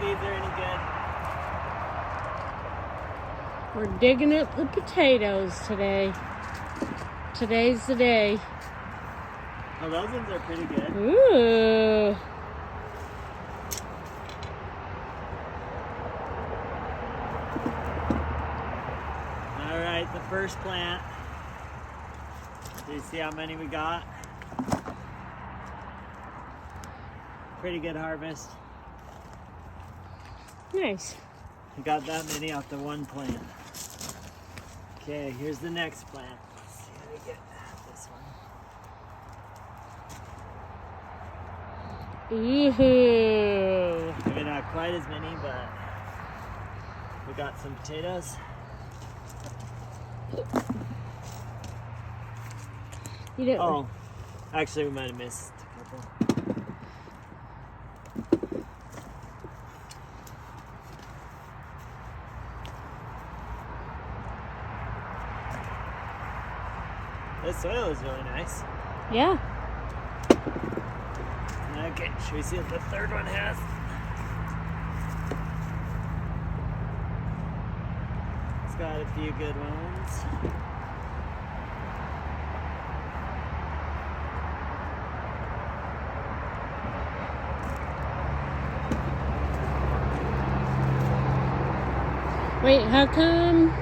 these are any good. We're digging up the potatoes today. Today's the day. Oh, those ones are pretty good. Ooh. All right, the first plant. Do you see how many we got? Pretty good harvest. Nice. We got that many off the one plant. Okay, here's the next plant. Let's see how we get this one. Ooh. Maybe not quite as many, but we got some potatoes. You don't. Oh, actually we might have missed a couple. This soil is really nice. Yeah. Okay, should we see what the third one has? It's got a few good ones. Wait, how come